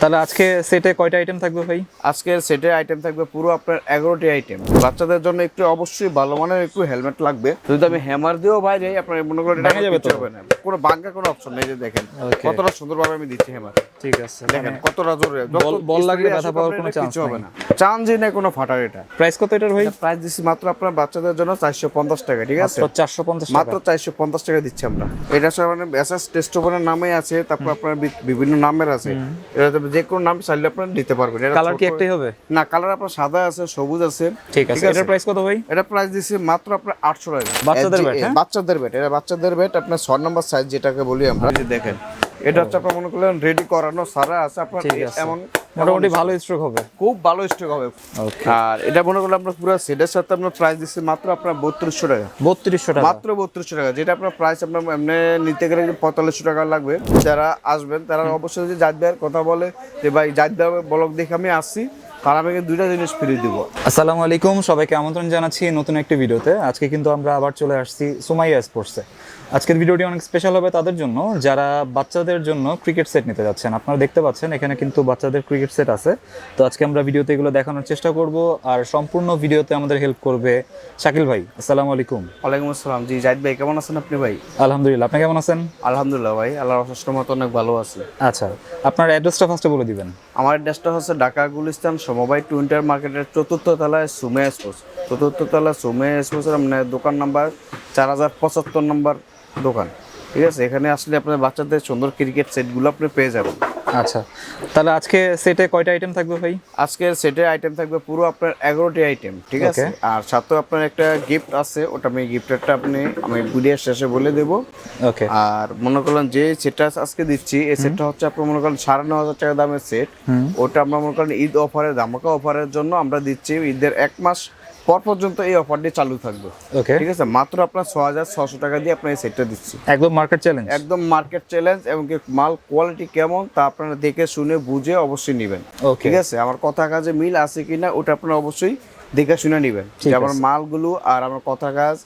তাহলে আজকে সেটে কয়টা আইটেম থাকবে ভাই? আজকের সেটে আইটেম থাকবে পুরো আপনার 11টি আইটেম। বাচ্চাদের জন্য একটু অবশ্যই ভালো মানের একটু হেলমেট লাগবে। যদি আমি হ্যামার দিয়েও বাইরে আপনার মনে করেন এটা ভেঙে যাবে তো? হবে না, কোনো ভাঙার কোনো অপশন নেই। যে দেখেন Okay. কতটা সুন্দরভাবে আমি দিচ্ছি হ্যামার। ঠিক আছে, দেখেন কতটা জোরে, বল লাগলে ব্যথা পাওয়ার কোনো চান্স কিছু হবে নাই। না, চান্সই নেই কোনো ফাটার। এটা প্রাইস কত এটার ভাই? প্রাইস দিচ্ছি মাত্র আপনার বাচ্চাদের জন্য 450 টাকা। ঠিক আছে, মাত্র 450 টাকা। মাত্র 450 টাকা দিচ্ছি আমরা। এটা মানে এসএস টেস্ট ওপেনের নামে আছে, তারপর আপনার বিভিন্ন নামের আছে। এটা যে কোনো নাম চাইলে আপনারা নিতে পারবেন। এটা কালার কি একটাই হবে? না, কালার আপনার সাদা আছে, সবুজ আছে। ঠিক আছে, এটার প্রাইস কত ভাই? এটা প্রাইস দিচ্ছি মাত্র আপনার 800 টাকা। বাচ্চাদের ব্যাট? হ্যাঁ, বাচ্চাদের ব্যাট। এটা বাচ্চাদের ব্যাট আপনার 6 নম্বর সাইজ যেটাকে বলি আমরা। এই যে দেখেন, এটা হচ্ছে আপনার মনে করলেন রেডি করানো সারা আছে আপনার। এমন মোটামুটি ভালো স্ট্রোক হবে, খুব ভালো স্টক হবে। আর এটা মনে করলে আপনার পুরো সেটের সাথে আপনার প্রাইস দিচ্ছি মাত্র আপনার 3200 টাকা। 3200 টাকা মাত্র 3200 টাকা, যেটা আপনার প্রাইস আপনার এমনি নিতে গেলে 4500 টাকা লাগবে। যারা আসবেন তারা অবশ্যই যদি জাজ ভাইয়ের কথা বলে যে ভাই জাজ ভাই ব্লগ দেখে আমি আসছি, তার আমি দুইটা জিনিস ফ্রি দিব। আসসালামু আলাইকুম, সবাইকে আমন্ত্রণ জানাচ্ছি নতুন একটি ভিডিওতে। আজকে কিন্তু আমরা আবার চলে আসছি সুমাইয়া স্পোর্টসে। আজকের ভিডিওটি অনেক স্পেশাল হবে তাদের জন্য যারা বাচ্চাদের জন্য ক্রিকেট সেট নিতে যাচ্ছেন। আপনারা দেখতে পাচ্ছেন এখানে কিন্তু বাচ্চাদের ক্রিকেট সেট আছে। তো আজকে আমরা ভিডিওতে এগুলো দেখানোর চেষ্টা করব, আর সম্পূর্ণ ভিডিওতে আমাদের হেল্প করবে শাকিল ভাই। আসসালামু আলাইকুম। ওয়ালাইকুম আসসালাম। জি জাহিদ ভাই, কেমন আছেন আপনি ভাই? আলহামদুলিল্লাহ, আপনি কেমন আছেন? আলহামদুলিল্লাহ ভাই, আল্লাহর অশেষ রহমতে অনেক ভালো আছি। আচ্ছা, আপনার অ্যাড্রেসটা ফার্স্টে বলে দিবেন। আমার অ্যাড্রেসটা হচ্ছে ঢাকা গুলিস্তান সমবায় টুইন্টার মার্কেটের 4র্থ তলায় সুমেয়া স্পোর্টস। 4র্থ তলা সুমেয়া স্পোর্টসের মানে দোকান নাম্বার 4075 নম্বর দোকান। ঠিক আছে, এখানে আসলে আপনার বাচ্চাদের সুন্দর ক্রিকেট সেটগুলো আপনি পেয়ে যাবেন। আচ্ছা, তাহলে আজকে সেটে কয়টা আইটেম থাকবে ভাই? আজকের সেটের আইটেম থাকবে পুরো আপনার 11টি আইটেম। ঠিক আছে, আর সাথে আপনার একটা গিফট আছে, ওটা আমি গিফটেরটা আমি ভিডিওর শেষে বলে দেব। ওকে। আর মনে করলেন যে সেটটা আজকে দিচ্ছি, এই সেটটা হচ্ছে আপনার মনে করেন 9500 টাকা দামের সেট। ওটা আমরা মনে করেন ঈদ অফারের ধামাকা অফারের জন্য আমরা দিচ্ছি। ঈদের 1 মাস পর পর্যন্ত এই অফারটি চালু থাকবে। ওকে, ঠিক আছে, মাত্র আপনার 6600 টাকা দিয়ে আপনার এই সেটটা দিচ্ছি। একদম মার্কেট চ্যালেঞ্জ। একদম মার্কেট চ্যালেঞ্জ, এবং কি মাল কোয়ালিটি কেমন তা আপনারা দেখে শুনে বুঝে অবশ্যই নেবেন। ঠিক আছে, আমার কথা কাজে মিল আছে কিনা ওটা আপনারা অবশ্যই দেখে শুনে নেবেন, যে আমার মালগুলো আর আমার কথা কাজ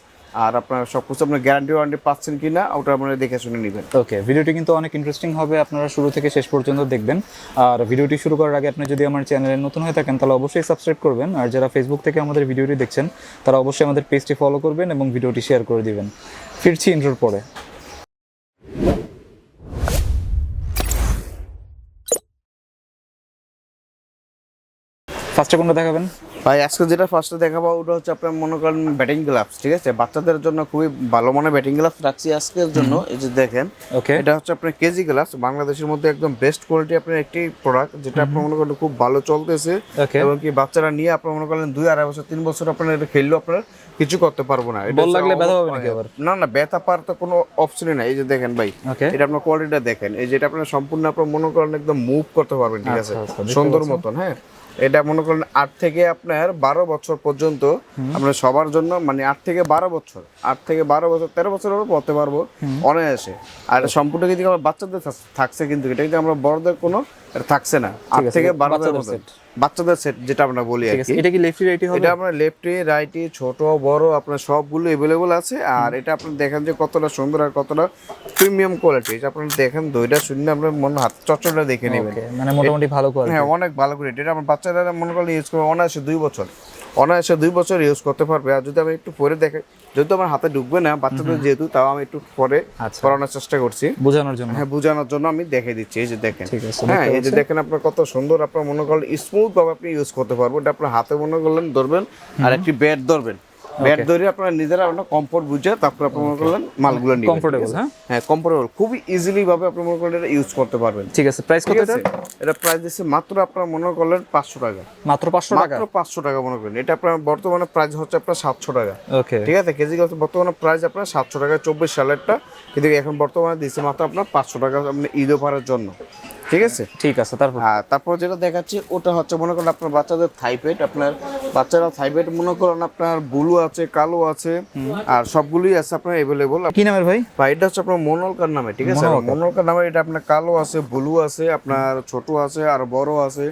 আর আপনার সবকিছু আপনার গ্যারান্টি ওয়ারেন্টি পাচ্ছেন কিনা ওটা আপনারা দেখে শুনে নেবেন। ওকে, ভিডিওটি কিন্তু অনেক ইন্টারেস্টিং হবে, আপনারা শুরু থেকে শেষ পর্যন্ত দেখবেন। আর ভিডিওটি শুরু করার আগে আপনি যদি আমার চ্যানেলে নতুন হয়ে থাকেন তাহলে অবশ্যই সাবস্ক্রাইব করবেন, আর যারা ফেসবুক থেকে আমাদের ভিডিওটি দেখছেন তারা অবশ্যই আমাদের পেজটি ফলো করবেন এবং ভিডিওটি শেয়ার করে দিবেন। ফিরছি ইন্ট্রোর পরে। ফার্স্টে কোনটা দেখাবেন ভাই? আজকে যেটা ফার্স্টে দেখাবো ওটা হচ্ছে আপনার মনে করেন ব্যাটিং গ্লাভস। ঠিক আছে, বাচ্চাদের জন্য খুবই ভালো মানের ব্যাটিং গ্লাভস রাখছি আজকের জন্য। এই যে দেখেন, ওকে, এটা হচ্ছে আপনার কেজি গ্লাভস, বাংলাদেশের মধ্যে একদম বেস্ট কোয়ালিটি আপনার একটি প্রোডাক্ট, যেটা আপনার মনে করেন খুব ভালো চলতেছে। ওকে, এবং কি বাচ্চারা নিয়ে আপনার মনে করেন 2-2.5 বছর 3 বছর আপনার এটা খেললেও আপনার কিছু করতে পারবো না। বল লাগলে ব্যথা হবে নাকি আবার? না না, ব্যথা পার তো কোনো অপশনই নাই। এই যে দেখেন ভাই, ওকে, এটা আপনার কোয়ালিটিটা দেখেন। এই যেটা আপনার সম্পূর্ণ আপনার মনে করেন একদম মুভ করতে পারবেন। ঠিক আছে, সুন্দর মতন। হ্যাঁ, এটা মনে করেন 8 থেকে আপনার 12 বছর পর্যন্ত আপনার সবার জন্য, মানে 8 থেকে 12 বছর, 8 থেকে 12 বছর 13 বছর আমরা পড়তে পারবো অনায়াসে। আর সম্পূর্ণ কিন্তু আমার বাচ্চাদের থাকছে, কিন্তু এটা কিন্তু আমরা বড়দের কোনো থাকছে না। 8 থেকে 12 বাচ্চাদের সেট যেটা আমরা বলি আর কি। এটা কি লেফটি রাইটি হবে? এটা আপনার লেফটি রাইটি ছোট বড় আপনার সবগুলো अवेलेबल আছে। আর এটা আপনি দেখেন যে কতটা সুন্দর আর কতটা প্রিমিয়াম কোয়ালিটি। এটা আপনি দেখেন, দুইটা শূন্য আপনার মনে হাত চচ্চড়টা দেখে নেবেন। মানে মোটামুটি ভালো কোয়ালিটি। হ্যাঁ, অনেক ভালো কোয়ালিটি। এটা আমার বাচ্চারা মনে করলে ইউজ করবে অনায়াসে 2 বছর, অনায়াসে 2 বছর ইউজ করতে পারবে। আর যদি আমি একটু পরে দেখাই, যেহেতু আমার হাতে ঢুকবে না বাচ্চাদের, যেহেতু তাও আমি একটু পরে করানোর চেষ্টা করছি বোঝানোর জন্য। হ্যাঁ, বোঝানোর জন্য আমি দেখাই দিচ্ছি। এই যে দেখেন, ঠিক আছে, হ্যাঁ এই যে দেখেন আপনার কত সুন্দর, আপনার মনে করলে স্মুথ ভাবে আপনি ইউজ করতে পারবেন। এটা আপনার হাতে মনে করলেন ধরবেন, আর একটি ব্যাট ধরবেন, ব্যাট ধরে আপনারা নিজেরা আপনার কমফোর্ট বুঝে তারপর আপনি মনে করলেন মালগুলো নিয়ে কমফোর্টেবল। হ্যাঁ কমফোর্টেবল, খুবই ইজিলি ভাবে আপনি মনে করলেন এটা ইউজ করতে পারবেন। ঠিক আছে, প্রাইস কত এটা? এটা প্রাইস দিচ্ছে মাত্র আপনার মনে করলেন 500 টাকা। মাত্র 500 টাকা? মাত্র 500 টাকা মনে করেন। এটা আপনার বর্তমানে প্রাইস হচ্ছে আপনার 700 টাকা। ওকে, ঠিক আছে, কেজি বর্তমানে প্রাইস আপনার 700 টাকা 24 সালেরটা, কিন্তু এখন বর্তমানে দিচ্ছে মাত্র আপনার 500 টাকা আপনি ঈদ অফারের জন্য। ঠিক আছে, ঠিক আছে। তারপর যেটা দেখাচ্ছি ওটা হচ্ছে মনে করেন আপনার বাচ্চাদের থাইপেড। আপনার বাচ্চারা থাইপেড মনে করেন আপনার ব্লু আছে, কালো আছে, আর সবগুলোই আছে আপনার अवेलेबल। কি নামের ভাই? এটা হচ্ছে আপনার মনোলকার নামে। ঠিক আছে, মনোলকার নামে। এটা আপনার কালো আছে, ব্লু আছে, আপনার ছোট আছে আর বড় আছে।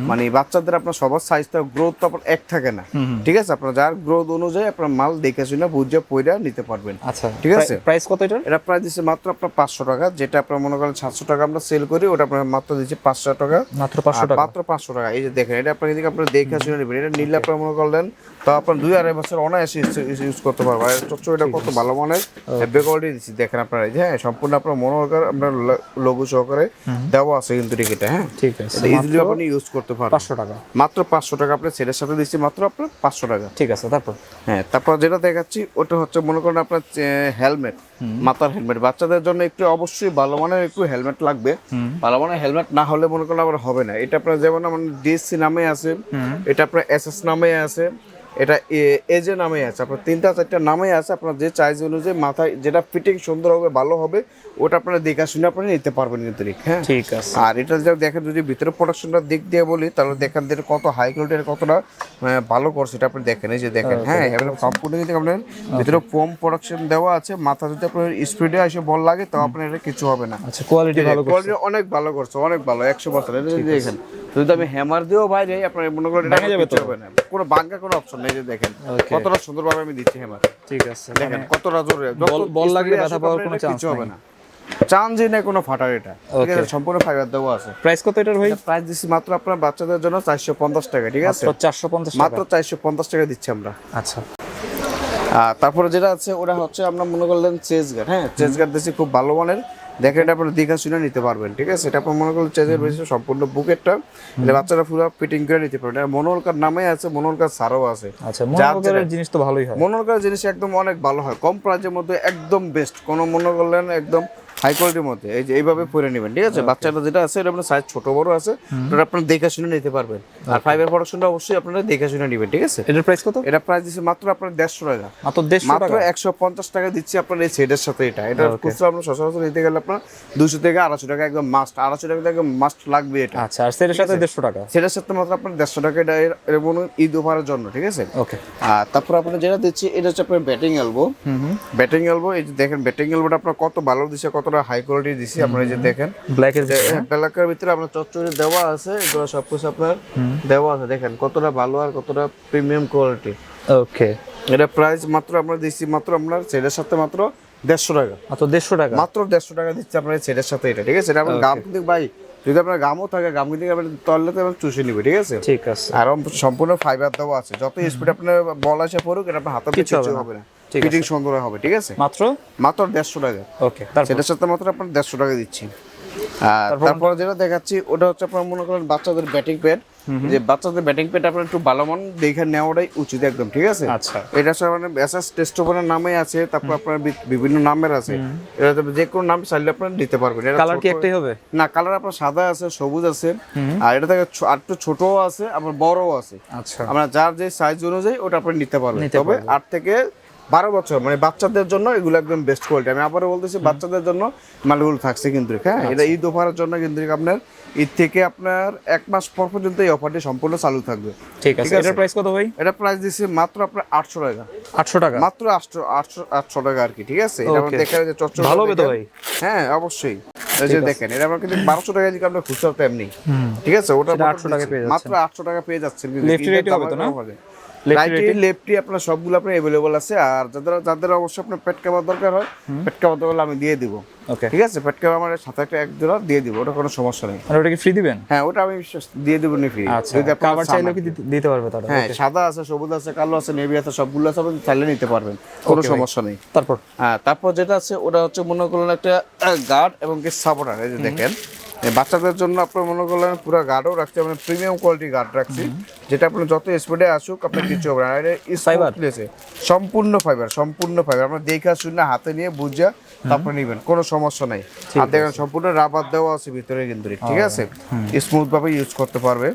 মানে বাচ্চাদের আপনার সবার সাইজটা গ্রোথ তো আপনার এক থাকে না। ঠিক আছে, আপনার যার গ্রোথ অনুযায়ী আপনার মাল দেখে শুনে বুঝে পয়রা নিতে পারবেন। আচ্ছা, ঠিক আছে। প্রাইস কত এটা? এটা প্রাইস দিচ্ছে মাত্র আপনার 500 টাকা, যেটা আপনার মনে করেন 700 টাকা আমরা সেল করি, ওটা আপনার মাত্র দিচ্ছি 500 টাকা, মাত্র 500 টাকা, মাত্র 500 টাকা। এই যে দেখেন, এটা আপনার এদিকে আপনারা দেখে শুনে নেবেন। এটা নিলে আপনারা মনে করলেন তো আপনার 2-2.5 বছর অনায়াসে ইউজ করতে পারবেন। আর চচ্চড়িটা কত ভালো মানের হেভি কোয়ালিটি দিচ্ছি দেখেন আপনারা। এই যে হ্যাঁ, সম্পূর্ণ আপনার মনোহর আপনার লোগো সহকারে দেওয়া আছে কিন্তু এটা। হ্যাঁ, ঠিক আছে, ইজিলি আপনি ইউজ করতে পারবেন। 500 টাকা, মাত্র 500 টাকা আপনার সেটের সাথে দিচ্ছি, মাত্র আপনার 500 টাকা। ঠিক আছে। তারপর হ্যাঁ, তারপর যেটা দেখাচ্ছি ওটা হচ্ছে মনে করেন আপনার হেলমেট, মাথার হেলমেট। বাচ্চাদের জন্য একটু অবশ্যই ভালো মানের একটু হেলমেট লাগবে। ভালো মানের হেলমেট না হলে মনে করেন আবার হবে না। এটা আপনার যেমন আমার ডিএসসি নামে আছে, এটা আপনার এসএস নামে আছে, এটা এজে নামে আছে, আপনার 3-4টা নামে আছে। আপনার যে চাইজ অনুযায়ী মাথায় যেটা ফিটিং সুন্দর হবে, ভালো হবে, ওটা আপনারা দেখা শুনে আপনারা নিতে পারবেন কিন্তু। হ্যাঁ, ঠিক আছে। আর এটা যা দেখেন, যদি ভিতরে প্রোডাকশনটার দিক দিয়ে বলি তাহলে দেখেন যে কত হাই কোয়ালিটির, কতটা ভালো করছে এটা আপনি দেখেন। এই যে দেখেন, হ্যাঁ, এবার সম্পূর্ণ কিন্তু আপনার ভিতরে ফোম প্রোডাকশন দেওয়া আছে। মাথা যদি আপনার স্পিডে এসে বল লাগে তাও আপনার এটা কিছু হবে না। আচ্ছা, কোয়ালিটি ভালো করছে, কোয়ালিটি অনেক ভালো করছে, অনেক ভালো, 100%। এটা যদি দেখেন, যদি আমি হ্যামার দিয়েও বাইরে আপনার মনে করেন এটা কিছু হবে না, কোনো ভাঙা কোনো অপশন নেই। যে দেখেন কতটা সুন্দরভাবে আমি দিচ্ছি হ্যামার। ঠিক আছে, দেখেন কতটা জোরে, বল লাগলে ব্যথা পাওয়ার কোনো চান্স হবে না, চান্সই নেই কোনো ফাটার। এটা ঠিক আছে, সম্পূর্ণ ফাইবার দেওয়া আছে। প্রাইস কত এটার ভাই? প্রাইস দিচ্ছি মাত্র আপনার বাচ্চাদের জন্য 450 টাকা। ঠিক আছে, মাত্র 450 টাকা, মাত্র 450 টাকা দিচ্ছি আমরা। আচ্ছা। তারপরে যেটা আছে ওটা হচ্ছে আমরা মনে করলেন চেস গার্ড। হ্যাঁ, চেস গার্ড দিচ্ছি খুব ভালো মানের। দেখেন, এটা আপনারা দেখা শুনে নিতে পারবেন। ঠিক আছে, এটা আপনার মনে করলেন চেজের বেশি সম্পূর্ণ বুকেটটা, এটা বাচ্চারা পুরো ফিটিং করে নিতে পারবেন। এটা মনোহরকার নামে আছে, মনোহরকার সারও আছে। আচ্ছা, মনোহরকারের জিনিস তো ভালোই হয়। মনোহরকার জিনিস একদম অনেক ভালো হয়, কম প্রাইসের মধ্যে একদম বেস্ট। কোনো মনে করলেন একদম হাই কোয়ালিটির মধ্যে। এই যে এইভাবে পরে নেবেন। ঠিক আছে, বাচ্চাটা যেটা আছে এটা আপনার সাইজ ছোট বড় আছে, ওটা আপনারা দেখে শুনে নিতে পারবেন। আর ফাইবার প্রোডাকশনটা অবশ্যই আপনারা দেখে শুনে নেবেন। ঠিক আছে, এটার প্রাইস কত? এটা প্রাইস দিচ্ছে মাত্র আপনার 150 টাকা, মাত্র 150 মাত্র টাকা, 150 টাকা দিচ্ছি আপনার এই সেটের সাথে। এটা খুচরা আপনার সচরাচর নিতে গেলে আপনার 200 থেকে 250 টাকা একদম মাস্ট, 250 টাকা একদম মাস্ট লাগবে এটা। আচ্ছা, আর সেটার সাথে 150 টাকা, সেটার সাথে মাত্র আপনার 150 টাকা। এটা এমন ঈদ অফারের জন্য। ঠিক আছে, ওকে। আর তারপর আপনার যেটা দিচ্ছি এটা হচ্ছে আপনার ব্যাটিং এলবো। ব্যাটিং এলবো, এই যে দেখেন ব্যাটিং এলবোটা আপনার কত ভালো দিচ্ছে, কতটা হাই কোয়ালিটি দিচ্ছে। আপনারা এই যে দেখেন ব্ল্যাকের ব্ল্যাকের ভিতরে আপনার চচ্চড়ি দেওয়া আছে, এগুলো সবকিছু আপনার দেওয়া আছে। দেখেন কতটা ভালো আর কতটা প্রিমিয়াম কোয়ালিটি। ওকে, এটা প্রাইস মাত্র আমরা দিচ্ছি মাত্র আপনার সেটের সাথে মাত্র 150 টাকা, মাত্র 150 টাকা, মাত্র 150 টাকা দিচ্ছি আপনার সেটের সাথে এটা। ঠিক আছে, এটা আপনার গাম কিন্তু ভাই, যদি আপনার গামও থাকে, গাম কিন্তু আপনার তললে তো চুষে নিবে। ঠিক আছে, ঠিক আছে। আর সম্পূর্ণ ফাইবার দেওয়া আছে, যত স্পিড আপনার বল আসে পড়ুক, এটা আপনার হাতে কিছু হবে না, ফিটিং সুন্দর হবে। ঠিক আছে, মাত্র মাত্র 150 টাকা। ওকে, সেটার সাথে মাত্র আপনার 150 টাকা দিচ্ছি। তারপরে যেটা দেখাচ্ছি ওটা হচ্ছে আপনার মনে করেন বাচ্চাদের ব্যাটিং প্যাড। যে বাচ্চাদের ব্যাটিং প্যাড আপনার একটু ভালো মান দেখে নেওয়াটাই উচিত একদম। ঠিক আছে, আচ্ছা, এটা মানে এসএস টেস্টোফোনের নামে আছে, তারপর আপনার বিভিন্ন নামের আছে। এটা যে কোনো নাম চাইলে আপনারা নিতে পারবেন। কালার কি একটাই হবে? না, কালার আপনার সাদা আছে, সবুজ আছে, আর এটা থেকে একটু ছোটও আছে, আবার বড়ও আছে। আচ্ছা, আমরা যার যে সাইজ অনুযায়ী ওটা আপনি নিতে পারবেন। তবে 8 থেকে 12 বছর মানে বাচ্চাদের জন্য এগুলো একদম বেস্ট কোয়ালিটি। আমি আবারও বলতেছি, বাচ্চাদের জন্য মালগুলো থাকছে কিন্তু। হ্যাঁ, এটা ঈদ অফারের জন্য কিন্তু আপনার ঈদ থেকে আপনার 1 মাস পর পর্যন্ত এই অফারটি সম্পূর্ণ চালু থাকবে। ঠিক আছে, এটার প্রাইস কত ভাই? এটা প্রাইস দিচ্ছে মাত্র আপনার 800 টাকা, 800 টাকা, মাত্র 800 টাকা আর কি। ঠিক আছে, এটা আমরা দেখেন যে চচ্চড়ি ভালো হবে তো ভাই। হ্যাঁ, অবশ্যই। এই যে দেখেন, এটা আমরা কিন্তু 1200 টাকা দিকে আমরা খুচরা তেমনি। ঠিক আছে, ওটা 800 টাকা পেয়ে যাচ্ছেন, মাত্র 800 টাকা পেয়ে যাচ্ছেন। লেফট রাইট হবে তো না? রাইটি লেফটি আপনার সবগুলো আপনার अवेलेबल আছে। আর যাদের অবশ্যই আপনার পেট কভার দরকার হয়, পেট কভার দরকার আমি দিয়ে দিব। ওকে, ঠিক আছে, পেট কভার আমার সাথে একটা এক জোড়া দিয়ে দিব, ওটা কোনো সমস্যা নেই। আর ওটা কি ফ্রি দিবেন? হ্যাঁ, ওটা আমি দিয়ে দেব নি ফ্রি। আচ্ছা, কভার চাইলেও কি দিতে পারবে তারা? হ্যাঁ, সাদা আছে, সবুজ আছে, কালো আছে, নেভি আছে, সবগুলো আছে, আপনি চাইলে নিতে পারবেন, কোনো সমস্যা নেই। তারপর তারপর যেটা আছে ওটা হচ্ছে মনে করলেন একটা গার্ড এবং কি সাপোর্টার। এই যে দেখেন, বাচ্চাদের জন্য আপনার মনে করলেন পুরো গার্ডও রাখছি, মানে প্রিমিয়াম কোয়ালিটি গার্ড রাখছি, যেটা আপনার যত স্পিডে আসুক আপনার কিছু হবে না। ফাইবার সম্পূর্ণ ফাইবার, সম্পূর্ণ ফাইবার। আপনার দেখা শুনে হাতে নিয়ে বুঝা তারপর নেবেন, কোনো সমস্যা নাই। আর দেখেন সম্পূর্ণ রাবার দেওয়া আছে ভিতরে কিন্তু। ঠিক আছে, স্মুথ ভাবে ইউজ করতে পারবে।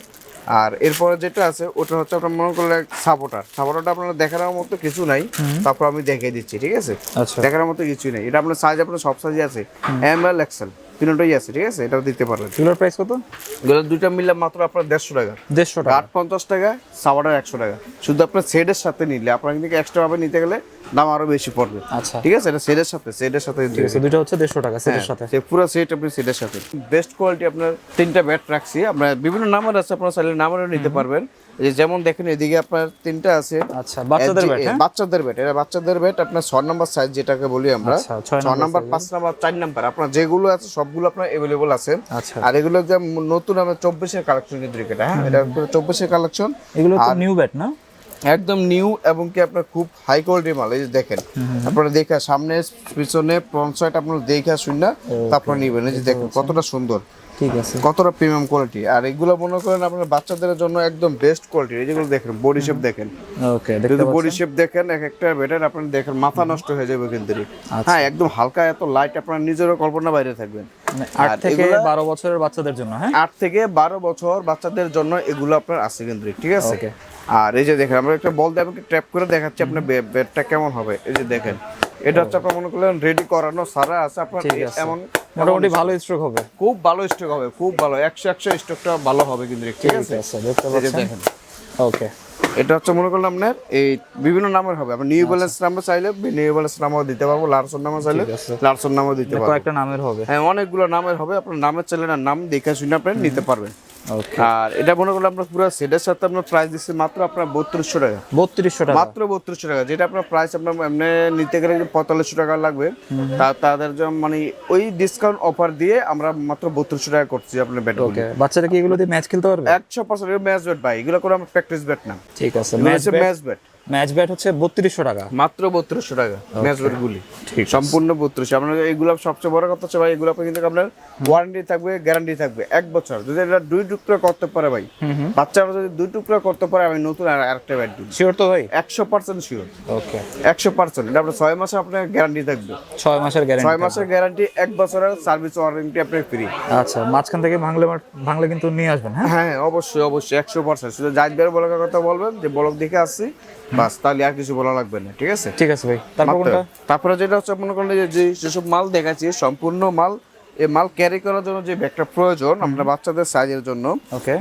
আর এরপরে যেটা আছে ওটা হচ্ছে আপনার মনে করলে সাপোর্টারটা আপনারা দেখানোর মতো কিছু নাই, তারপর আমি দেখিয়ে দিচ্ছি। ঠিক আছে, দেখানোর মতো কিছু নেই। এটা আপনার সাইজ আপনার সব সাইজে আছে, ML XL তিনটাই আছে। ঠিক আছে, এটাও দিতে পারবেন। এগুলোর প্রাইস কত? এগুলো দুইটা মিলে মাত্র আপনার 150 টাকা, 150 টাকা, 50 টাকা, সাপোর্টার 100 টাকা। শুধু আপনার সেটের সাথে নিলে আপনার কিন্তু এক্সট্রা ভাবে নিতে গেলে দাম আরো বেশি পড়বে। আচ্ছা, ঠিক আছে, এটা সেটের সাথে ঠিক আছে, দুটো হচ্ছে 150 টাকা সেটের সাথে। পুরো সেট আপনি সেটের সাথে বেস্ট কোয়ালিটি আপনার 3টা ব্যাট রাখছি। আমরা বিভিন্ন নাম্বার আছে, আপনারা চাইলে নাম্বারও নিতে পারবেন। এই যে যেমন দেখেন এদিকে আপনার তিনটা আছে। আচ্ছা, বাচ্চাদের ব্যাট, হ্যাঁ? বাচ্চাদের ব্যাট, এটা বাচ্চাদের ব্যাট আপনার 6 নাম্বার সাইজ যেটাকে বলি আমরা। আচ্ছা, 6 নাম্বার, 5 নাম্বার, 4 নাম্বার আপনার যেগুলো আছে সবগুলো আপনার अवेलेबल আছে। আচ্ছা, আর এগুলো একদম নতুন আমরা 24 এর কালেকশন কিন্তু এটা, হ্যাঁ এটা 24 এর কালেকশন। এগুলো তো নিউ ব্যাট না? একদম নিউ এবং কি আপনার খুব হাই কোয়ালিটির মাল। এই যে দেখেন আপনারা দেখা সামনে পিছনে ফ্রন্ট সাইড আপনারা দেখা শুননা তারপর নিবেন। এই যে দেখেন কতটা সুন্দর, ঠিক আছে, কতটা প্রিমিয়াম কোয়ালিটি। আর এগুলো মনে করেন আপনার বাচ্চাদের জন্য একদম বেস্ট কোয়ালিটি। এই যেগুলো দেখেন বডি শেপ দেখেন, ওকে, যদি বডি শেপ দেখেন এক একটা বেটার আপনি দেখেন মাথা নষ্ট হয়ে যাবে কিন্তু। হ্যাঁ একদম হালকা এত লাইট আপনার নিজেরও কল্পনা বাইরে থাকবেন। 8 থেকে 12 বছরের বাচ্চাদের জন্য, হ্যাঁ? 8 থেকে 12 বছর বাচ্চাদের জন্য এগুলো আপনার আছে কিন্তু, ঠিক আছে। আর এই যে দেখেন আমরা একটা বল দিয়ে আপনাকে ট্র্যাপ করে দেখাচ্ছি আপনার ব্যাটটা কেমন হবে। এই যে দেখেন এটা হচ্ছে আপনার মনে করলেন রেডি করানো সারা আছে আপনার, এমন মোটামুটি ভালো স্ট্রোক হবে, খুব ভালো স্টক হবে, খুব ভালো 100 স্টকটা ভালো হবে কিন্তু, ঠিক আছে। দেখতে পাচ্ছেন, দেখেন ওকে, এটা হচ্ছে মনে করলাম আপনার এই বিভিন্ন নামের হবে। আপনি নিউ ব্যালেন্স নাম্বার চাইলে নিউ ব্যালেন্স নামও দিতে পারবো, লারসন নামও চাইলে লারসন নামও দিতে পারবো। কয়েকটা নামের হবে, হ্যাঁ অনেকগুলো নামের হবে। আপনার নামের চাইলে না নাম দেখে শুনে আপনি নিতে পারবেন। ওকে। আর এটা মনে করলে আপনার পুরো সেটের সাথে আপনার প্রাইস দিচ্ছে মাত্র আপনার 3200 টাকা। 3200 টাকা, মাত্র 3200 টাকা, যেটা আপনার প্রাইস আপনার এমনি নিতে গেলে 4500 টাকা লাগবে। তাদের জন্য মানে ওই ডিসকাউন্ট অফার দিয়ে আমরা মাত্র 3200 টাকা করছি আপনার ব্যাট। ওকে, বাচ্চারা কি এগুলো দিয়ে ম্যাচ খেলতে পারবে? 100% ম্যাচ ব্যাট ভাই, এগুলো করে আমরা প্র্যাকটিস ব্যাট না। ঠিক আছে, ম্যাচ ব্যাট, ম্যাচ ব্যাট হচ্ছে 3200 টাকা, মাত্র 3200 টাকা ম্যাচ ব্যাট গুলি, সম্পূর্ণ 3200। আপনার এইগুলো সবচেয়ে বড় কথা হচ্ছে ভাই এগুলো কিন্তু আপনার ওয়ারেন্টি থাকবে, গ্যারান্টি থাকবে 1 বছর। যদি এটা 2 টুকরা করতে পারে ভাই, বাচ্চারা যদি 2 টুকরা করতে পারে আমি নতুন আরেকটা ব্যাট দিই। শিওর তো ভাই? 100% শিওর, ওকে, 100%। এটা আপনার 6 মাসে আপনার গ্যারান্টি থাকবে, 6 মাসের গ্যারান্টি, 6 মাসের গ্যারান্টি, 1 বছরের সার্ভিস ওয়ারেন্টি আপনার ফ্রি। আচ্ছা, মাঝখান থেকে ভাঙলে কিন্তু নিয়ে আসবেন, হ্যাঁ? হ্যাঁ অবশ্যই অবশ্যই 100%। শুধু জাজবের বলকের কথা বলবেন যে বলক দেখে আসছি বাস, তাহলে আর কিছু বলা লাগবে না, ঠিক আছে। ঠিক আছে ভাই, তারপর কোনটা? তারপরে যেটা হচ্ছে মনে করেন যেসব মাল দেখাচ্ছি সম্পূর্ণ মাল, এই মাল ক্যারি করার জন্য যে ব্যাগটা প্রয়োজন আমরা বাচ্চাদের সাইজের জন্য,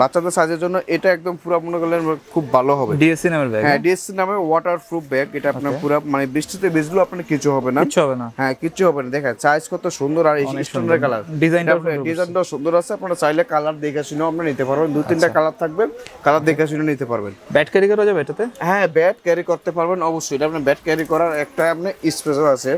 বাচ্চাদের সাইজের জন্য এটা একদম পুরো মনে করলেন খুব ভালো হবে। ডিএসসি নামের ব্যাগ, হ্যাঁ ডিএসসি নামে ওয়াটার প্রুফ ব্যাগ। এটা আপনার পুরো মানে বৃষ্টিতে ভিজলেও আপনার কিছু হবে না, কিছু হবে না। হ্যাঁ কিছু হবে না। দেখেন সাইজ কত সুন্দর, আর এই স্টোনের কালার ডিজাইনটাও সুন্দর আছে। আপনারা চাইলে কালার দেখে শুনেও আপনারা নিতে পারবেন, 2-3টা কালার থাকবে, কালার দেখে শুনে নিতে পারবেন। ব্যাট ক্যারি করা যাবে এটাতে? হ্যাঁ ব্যাট ক্যারি করতে পারবেন অবশ্যই। এটা আপনার ব্যাট ক্যারি করার একটা আপনার স্পেসও আছে,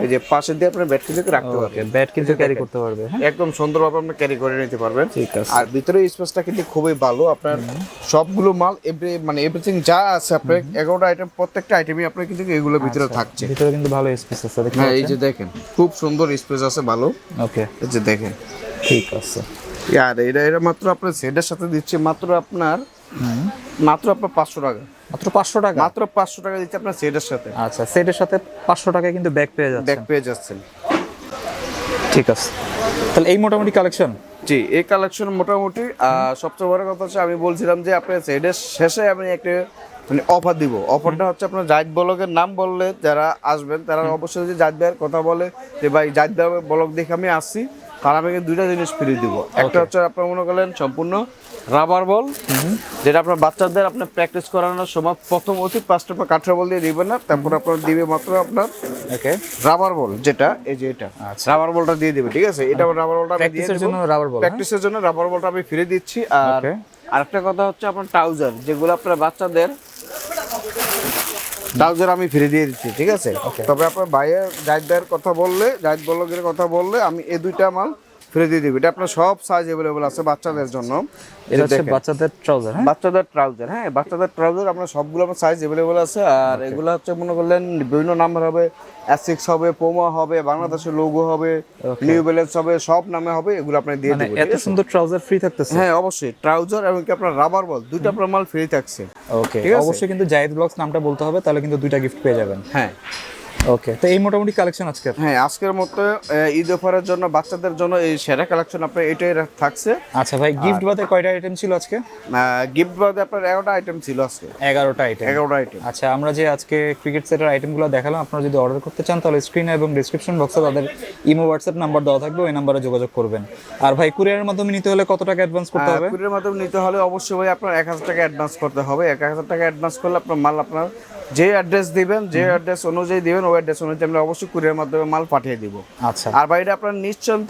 এই যে পাশে দিয়ে আপনার ব্যাট কিন্তু রাখতে পারবেন, ব্যাট কিন্তু ক্যারি করতে পারবে, একদম সুন্দরভাবে আপনি ক্যারি করে নিতে পারবেন। ঠিক আছে। আর ভিতরে স্পেসটা কিন্তু খুবই ভালো। আপনার সবগুলো মাল মানে এভরিথিং যা আছে আপনার 11টা আইটেম, প্রত্যেকটা আইটেমই আপনার কিন্তু এগুলোর ভিতরে থাকছে। ভিতরে কিন্তু ভালো স্পেস আছে, দেখেন। হ্যাঁ এই যে দেখেন খুব সুন্দর স্পেস আছে ভালো। ওকে, এই যে দেখেন, ঠিক আছে। আর এটা মাত্র আপনার সেটের সাথে দিচ্ছে মাত্র আপনার 500 টাকা, মাত্র 500 টাকা, মাত্র 500 টাকা দিচ্ছে আপনার সেটের সাথে। আচ্ছা, সেটের সাথে 500 টাকায় কিন্তু ব্যাগ পেয়ে যাচ্ছে, ব্যাগ পেয়ে যাচ্ছেন। ঠিক আছে, তাহলে এই মোটামুটি কালেকশন। জি এই কালেকশন মোটামুটি। সবচেয়ে বড় কথা হচ্ছে আমি বলছিলাম যে আপনার সেটের শেষে আমি একটা মানে অফার দিব। অফারটা হচ্ছে আপনার জাহিদ ব্লগের নাম বললে যারা আসবেন তারা অবশ্যই যদি জাহিদ ভাইয়ের কথা বলে যে ভাই জাহিদ ভাই ব্লগ দেখে আমি আসছি, তাহলে আমি 2টা জিনিস ফ্রি দিব। একটা হচ্ছে আপনার মনে করলেন সম্পূর্ণ রাবার বল, যেটা আপনার বাচ্চাদের আপনার প্র্যাকটিস করানোর সময় প্রথম অতি 5 টাকা কাঠের বল দিয়ে দিবেন না, তারপর আপনার দিবে মাত্র আপনার রাবার বল, যেটা এই যে এটা রাবার বলটা দিয়ে দিবে, ঠিক আছে। এটা রাবার বলটা আমি দিয়ে দেব প্র্যাকটিসের জন্য, রাবার বলটা আমি ফ্রি দিচ্ছি। আর আরেকটা কথা হচ্ছে আপনার ট্রাউজার, যেগুলো আপনার বাচ্চাদের ট্রাউজার আমি ফ্রি দিয়ে দিচ্ছি, ঠিক আছে। তবে আপনার ভাইয়ের জাহিদ ভাইয়ের কথা বললে, জাহিদ ব্লগের কথা বললে আমি এই 2টা মাল ফ্রি দিয়ে দিবি। এটা আপনার সব সাইজ अवेलेबल আছে বাচ্চাদের জন্য। এটা হচ্ছে বাচ্চাদের ট্রাউজার, হ্যাঁ বাচ্চাদের ট্রাউজার, হ্যাঁ বাচ্চাদের ট্রাউজার আপনার সবগুলো আপনার সাইজ अवेलेबल আছে। আর এগুলো হচ্ছে মনে করলেন বিভিন্ন নাম্বার হবে, অ্যাসিক্স হবে, পোমা হবে, বাংলাদেশের লোগো হবে, নিউ ব্যালেন্স হবে, সব নামে হবে। এগুলো আপনি দিয়ে দিবেন। এত সুন্দর ট্রাউজার ফ্রি থাকতেছে? হ্যাঁ অবশ্যই, ট্রাউজার এবং কি আপনার রাবার বল 2টা আপনার মাল ফ্রি থাকছে। ওকে, অবশ্যই কিন্তু জাহিদ ব্লগস নামটা বলতে হবে, তাহলে কিন্তু 2টা গিফট পেয়ে যাবেন। হ্যাঁ ওকে, তো এই মোটামুটি কালেকশন আজকে। হ্যাঁ আজকের মতো ঈদ অফারের জন্য বাচ্চাদের জন্য এই সেরা কালেকশন আপনার এটাই থাকছে। আচ্ছা ভাই, গিফট বাদে কয়টা আইটেম ছিল আজকে? গিফট বাদে আপনার 11টা আইটেম ছিল আজকে। 11টা আইটেম, 11টা আইটেম। আচ্ছা, আমরা যে আজকে ক্রিকেট সেটের আইটেমগুলো দেখালাম, আপনারা যদি অর্ডার করতে চান তাহলে স্ক্রিনে এবং ডেসক্রিপশন বক্সে তাদের ইমো হোয়াটসঅ্যাপ নাম্বার দেওয়া থাকবে, ওই নাম্বারে যোগাযোগ করবেন। আর ভাই কুরিয়ারের মাধ্যমে নিতে হলে কত টাকা অ্যাডভান্স করতে হবে? কুরিয়ারের মাধ্যমে নিতে হলে অবশ্যই ভাই আপনার 1000 টাকা অ্যাডভান্স করতে হবে। 1000 টাকা অ্যাডভান্স করলে আপনার মাল আপনার যে অ্যাড্রেস দিবেন, যে অ্যাড্রেস অনুযায়ী দিবেন, ওই অ্যাড্রেস অনুযায়ী আমরা অবশ্যই কুরিয়ার মাধ্যমে মাল পাঠিয়ে দিব। আচ্ছা আর বাইরে আপনার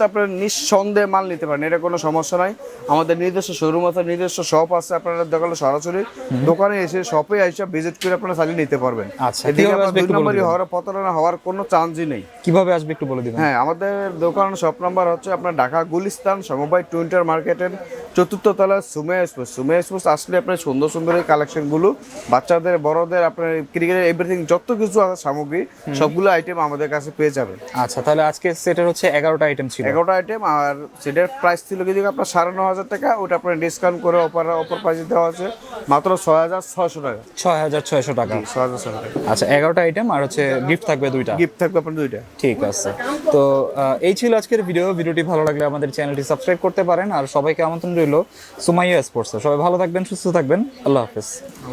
আপনার নিঃসন্দেহে মাল নিতে পারেন, এটা কোনো সমস্যা নাই। আমাদের নিজস্ব শোরুম আছে, নিজস্ব শপ আছে, আপনারা দোকানে সরাসরি দোকানে এসে শপে এসে ভিজিট করে আপনারা চালিয়ে নিতে পারবেন। আচ্ছা, এদিকে কিভাবে আপনার আসবে 2 একটু বলে নম্বরই দিবেন? হওয়ার প্রতারণা হওয়ার কোনো চান্সই নেই। কিভাবে আসবে একটু বলে দিবেন? হ্যাঁ, আমাদের দোকান শপ নাম্বার হচ্ছে আপনার ঢাকা গুলিস্তান সমবায় টুইন্টার মার্কেটের 4th তলায় সুমেয়া স্পোর্টস। সুমেয়া স্পোর্টস আসলে আপনার সুন্দর সুন্দর এই কালেকশনগুলো, বাচ্চাদের বড়দের আপনার ক্রিকেটের এভরিথিং যত কিছু আছে সামগ্রী, সবগুলো আইটেম আমাদের কাছে পেয়ে যাবেন। আচ্ছা, তাহলে আজকে সেটের হচ্ছে 11টা আইটেম ছিল। 11টা আইটেম, আর সেটার প্রাইস ছিল কি আপনার 9,500 টাকা, ওটা আপনার ডিসকাউন্ট করে অফার প্রাইসে দেওয়া আছে মাত্র 6,600 টাকা। 6,600 টাকা। 6,600 টাকা আচ্ছা, 11টা আইটেম আর হচ্ছে গিফট থাকবে 2টা। গিফট থাকবে আপনার 2টা। ঠিক আছে। তো এই ছিল আজকের ভিডিওটি ভালো লাগলে আমাদের চ্যানেলটি সাবস্ক্রাইব করতে পারেন। আর সবাইকে আমন্ত্রণ রইল সুমাইয়া স্পোর্টসে। সবাই ভালো থাকবেন, সুস্থ থাকবেন, আল্লাহ হাফেজ।